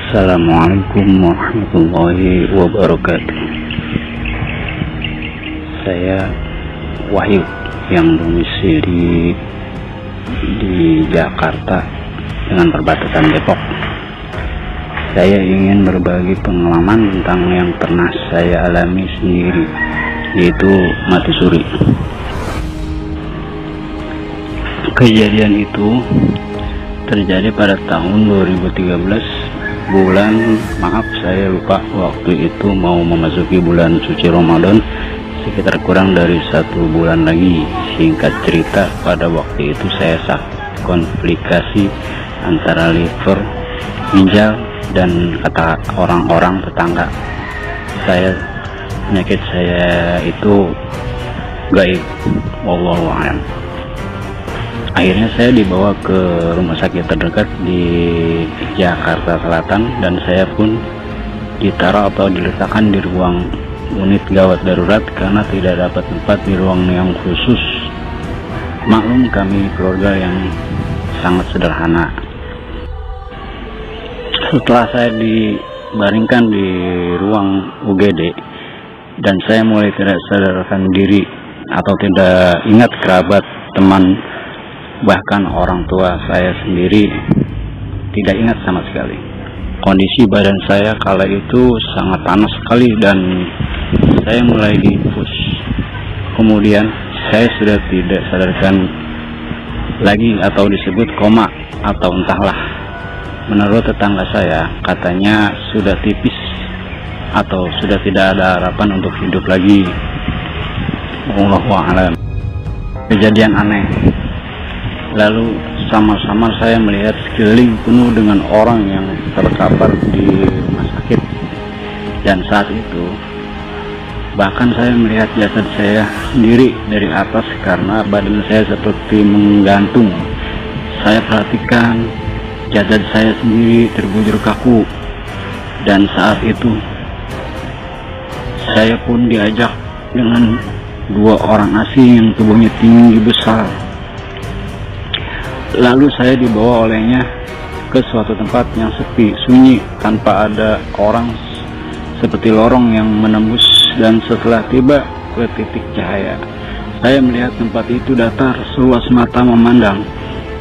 Assalamualaikum warahmatullahi wabarakatuh. Saya Wahyu yang domisili di Jakarta dengan perbatasan Depok. Saya ingin berbagi pengalaman tentang yang pernah saya alami sendiri, yaitu mati suri. Kejadian itu terjadi pada tahun 2013, saya lupa waktu itu mau memasuki bulan suci Ramadan, sekitar kurang dari 1 bulan lagi. Singkat cerita, pada waktu itu saya sakit komplikasi antara liver, ginjal, dan kata orang-orang tetangga penyakit saya itu gaib, wallahu a'lam. Akhirnya saya dibawa ke rumah sakit terdekat di Jakarta Selatan, dan saya pun ditaruh atau diletakkan di ruang unit gawat darurat karena tidak dapat tempat di ruang yang khusus. Maklum, kami keluarga yang sangat sederhana. Setelah saya dibaringkan di ruang UGD dan saya mulai tidak sadarkan diri atau tidak ingat kerabat, teman, bahkan orang tua saya sendiri tidak ingat sama sekali. Kondisi badan saya kala itu sangat panas sekali dan saya mulai diinfus. Kemudian saya sudah tidak sadarkan lagi atau disebut koma atau entahlah. Menurut tetangga saya, katanya sudah tipis atau sudah tidak ada harapan untuk hidup lagi. Wallahu a'lam. Kejadian aneh. Lalu samar-samar saya melihat sekeliling penuh dengan orang yang terkapar di rumah sakit. Dan saat itu bahkan saya melihat jasad saya sendiri dari atas karena badan saya seperti menggantung. Saya perhatikan jasad saya sendiri terbujur kaku. Dan saat itu saya pun diajak dengan 2 orang asing yang tubuhnya tinggi besar. Lalu saya dibawa olehnya ke suatu tempat yang sepi, sunyi, tanpa ada orang, seperti lorong yang menembus. Dan setelah tiba ke titik cahaya, saya melihat tempat itu datar, seluas mata memandang,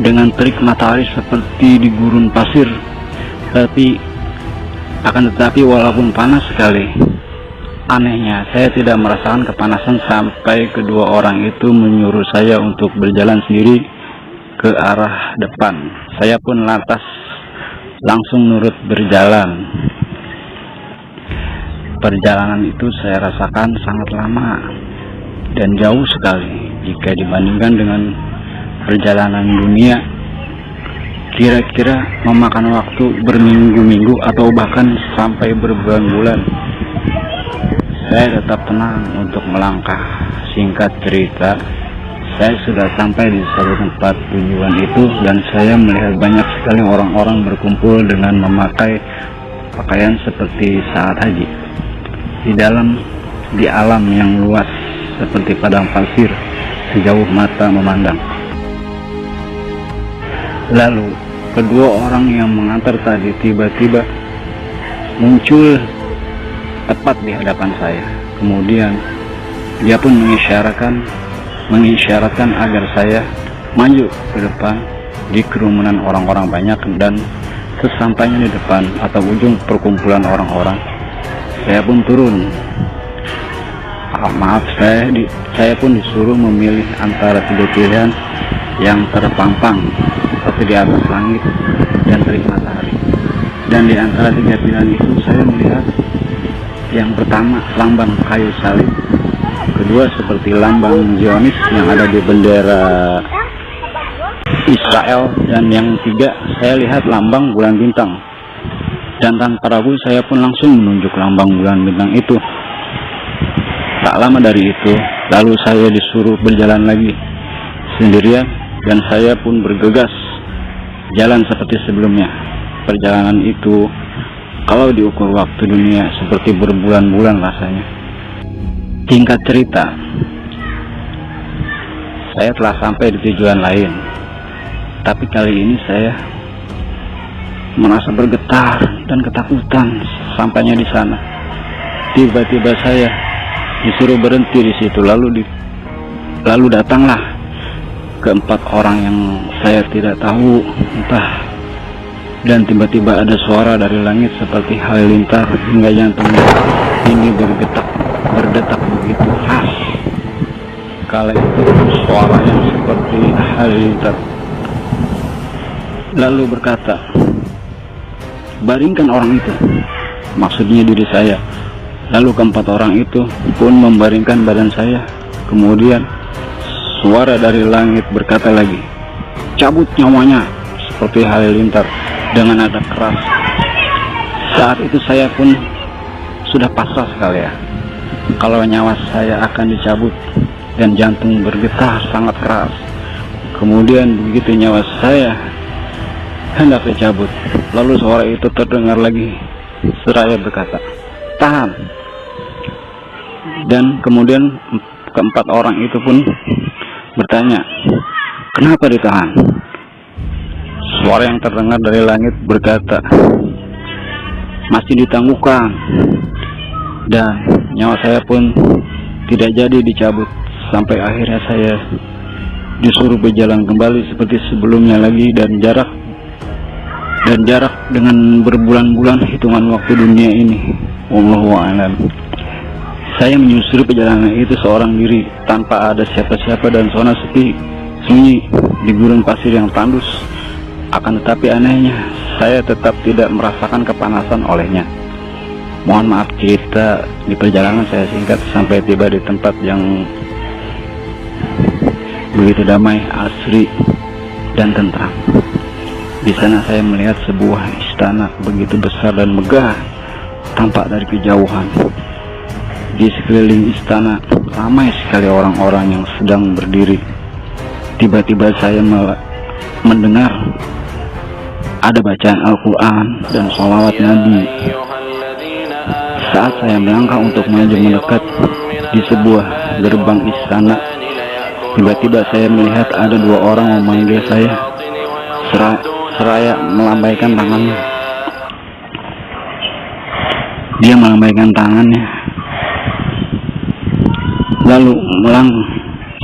dengan terik matahari seperti di gurun pasir. Akan tetapi walaupun panas sekali, anehnya saya tidak merasakan kepanasan sampai kedua orang itu menyuruh saya untuk berjalan sendiri ke arah depan. Saya pun lantas langsung nurut berjalan. Perjalanan itu saya rasakan sangat lama dan jauh sekali jika dibandingkan dengan perjalanan dunia. Kira-kira memakan waktu berminggu-minggu atau bahkan sampai berbulan-bulan. Saya tetap tenang untuk melangkah. Singkat cerita, saya sudah sampai di satu tempat tujuan itu dan saya melihat banyak sekali orang-orang berkumpul dengan memakai pakaian seperti saat haji. Di alam yang luas seperti padang pasir sejauh mata memandang. Lalu kedua orang yang mengantar tadi tiba-tiba muncul tepat di hadapan saya. Kemudian dia pun mengisyaratkan agar saya maju ke depan di kerumunan orang-orang banyak, dan sesampainya di depan atau ujung perkumpulan orang-orang, saya pun turun. Saya pun disuruh memilih antara 3 pilihan yang terpampang seperti di atas langit dan terik matahari. Dan di antara 3 pilihan itu saya melihat yang pertama lambang kayu salib, kedua seperti lambang Zionis yang ada di bendera Israel, dan yang ketiga saya lihat lambang bulan bintang. Dan tanpa ragu saya pun langsung menunjuk lambang bulan bintang itu. Tak lama dari itu, lalu saya disuruh berjalan lagi sendirian dan saya pun bergegas jalan seperti sebelumnya. Perjalanan itu kalau diukur waktu dunia seperti berbulan-bulan rasanya. Singkat cerita, saya telah sampai di tujuan lain, tapi kali ini saya merasa bergetar dan ketakutan. Sampainya di sana, tiba-tiba saya disuruh berhenti di situ. Lalu datanglah keempat orang yang saya tidak tahu entah, dan tiba-tiba ada suara dari langit seperti halilintar hingga jantung ini berdetak begitu khas. Kala itu suara yang seperti halilintar lalu berkata, "Baringkan orang itu," maksudnya diri saya. Lalu keempat orang itu pun membaringkan badan saya. Kemudian suara dari langit berkata lagi, "Cabut nyawanya," seperti halilintar dengan nada keras. Saat itu saya pun sudah pasrah sekali ya, kalau nyawa saya akan dicabut, dan jantung bergetar sangat keras. Kemudian begitu nyawa saya hendak dicabut, lalu suara itu terdengar lagi seraya berkata, "Tahan." Dan kemudian keempat orang itu pun bertanya, "Kenapa ditahan?" Suara yang terdengar dari langit berkata, "Masih ditangguhkan." Dan nyawa saya pun tidak jadi dicabut, sampai akhirnya saya disuruh berjalan kembali seperti sebelumnya lagi, dan jarak dengan berbulan-bulan hitungan waktu dunia ini. Wallahu a'lam. Saya menyusuri perjalanan itu seorang diri, tanpa ada siapa-siapa, dan zona sepi sunyi di gurun pasir yang tandus. Akan tetapi anehnya, saya tetap tidak merasakan kepanasan olehnya. Mohon maaf, cerita di perjalanan saya singkat sampai tiba di tempat yang begitu damai, asri, dan tentram. Di sana saya melihat sebuah istana begitu besar dan megah, tampak dari kejauhan. Di sekeliling istana ramai sekali orang-orang yang sedang berdiri. Tiba-tiba saya mendengar ada bacaan Al-Quran dan sholawat Nabi. Saat saya melangkah untuk maju mendekat di sebuah gerbang istana, tiba-tiba saya melihat ada dua orang memanggil saya seraya melambaikan tangannya. Dia melambaikan tangannya, lalu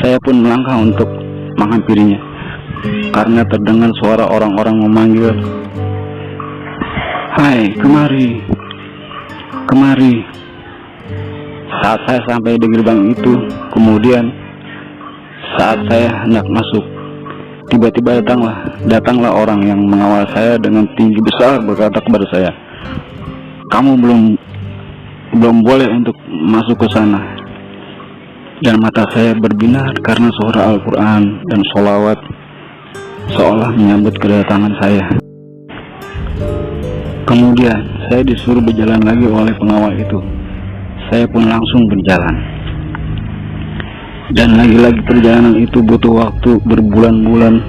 saya pun melangkah untuk menghampirinya, karena terdengar suara orang-orang memanggil, "Hai, kemari, kemari." Saat saya sampai di gerbang itu, kemudian saat saya hendak masuk, tiba-tiba datanglah orang yang mengawal saya dengan tinggi besar berkata kepada saya, "Kamu belum boleh untuk masuk ke sana." Dan mata saya berbinar karena suara Al-Quran dan sholawat seolah menyambut kedatangan saya. Kemudian saya disuruh berjalan lagi oleh pengawal itu. Saya pun langsung berjalan. Dan lagi-lagi perjalanan itu butuh waktu berbulan-bulan.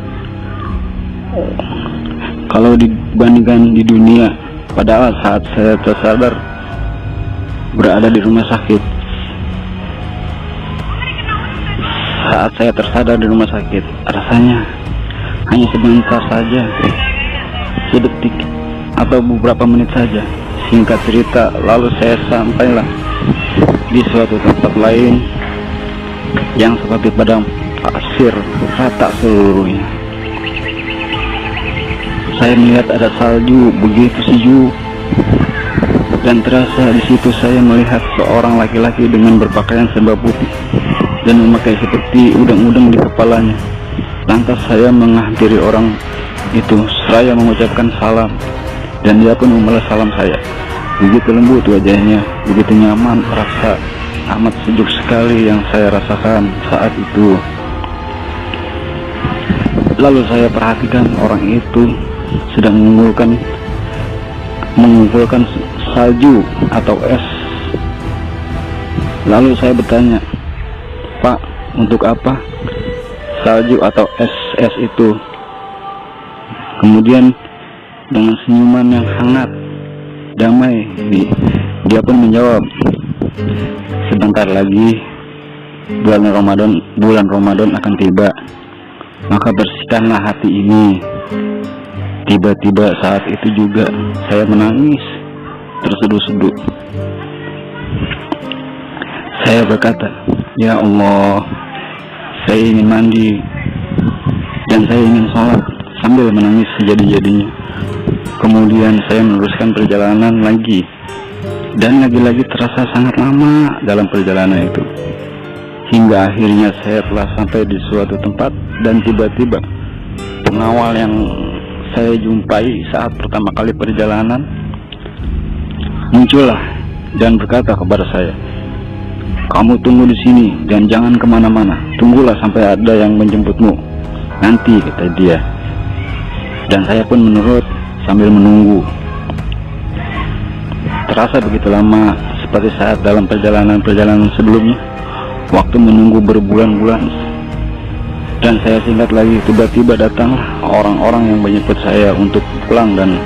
Kalau dibandingkan di dunia, padahal saat saya tersadar berada di rumah sakit. Saat saya tersadar di rumah sakit, rasanya hanya sebentar saja, sedetik atau beberapa menit saja. Singkat cerita, lalu saya sampailah di suatu tempat lain yang seperti padang pasir rata seluruhnya. Saya melihat ada salju begitu sejuk, dan terasa di situ saya melihat seorang laki-laki dengan berpakaian serba putih dan memakai seperti udang-udang di kepalanya. Lantas saya menghampiri orang itu seraya mengucapkan salam, dan dia pun membalas salam saya. Begitu lembut wajahnya, begitu nyaman, rasa amat sejuk sekali yang saya rasakan saat itu. Lalu saya perhatikan orang itu sedang mengumpulkan salju atau es. Lalu saya bertanya, "Pak, untuk apa salju atau es itu?" Kemudian dengan senyuman yang hangat, damai, dia pun menjawab, "Sebentar lagi bulan Ramadan akan tiba, maka bersihkanlah hati ini. Tiba-tiba saat itu juga saya menangis terseduh-seduh. Saya berkata, "Ya Allah, saya ingin mandi dan saya ingin sholat," sambil menangis sejadi-jadinya. Kemudian saya meneruskan perjalanan lagi, dan lagi-lagi terasa sangat lama dalam perjalanan itu, hingga akhirnya saya telah sampai di suatu tempat. Dan tiba-tiba pengawal yang saya jumpai saat pertama kali perjalanan muncullah dan berkata kepada saya, "Kamu tunggu di sini dan jangan kemana-mana. Tunggulah sampai ada yang menjemputmu nanti," kata dia. Dan saya pun menurut sambil menunggu. Terasa begitu lama, seperti saat dalam perjalanan sebelumnya, waktu menunggu berbulan-bulan. Dan saya singkat lagi, tiba-tiba datanglah orang-orang yang menjemput saya untuk pulang. Dan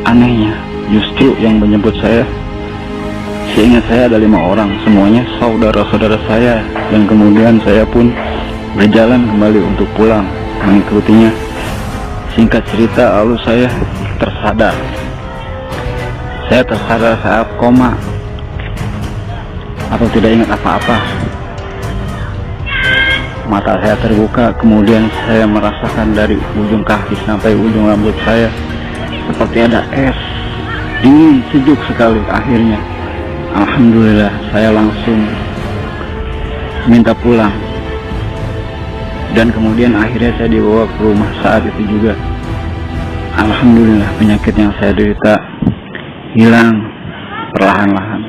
anehnya, justru yang menjemput saya, seingat saya ada 5 orang, semuanya saudara-saudara saya. Dan kemudian saya pun berjalan kembali untuk pulang mengikutinya. Singkat cerita, lalu saya tersadar. Saya tersadar saat koma atau tidak ingat apa-apa. Mata saya terbuka, kemudian saya merasakan dari ujung kaki sampai ujung rambut saya seperti ada es dingin sejuk sekali. Akhirnya alhamdulillah saya langsung minta pulang, dan kemudian akhirnya saya dibawa ke rumah. Saat itu juga alhamdulillah penyakit yang saya derita hilang perlahan-lahan.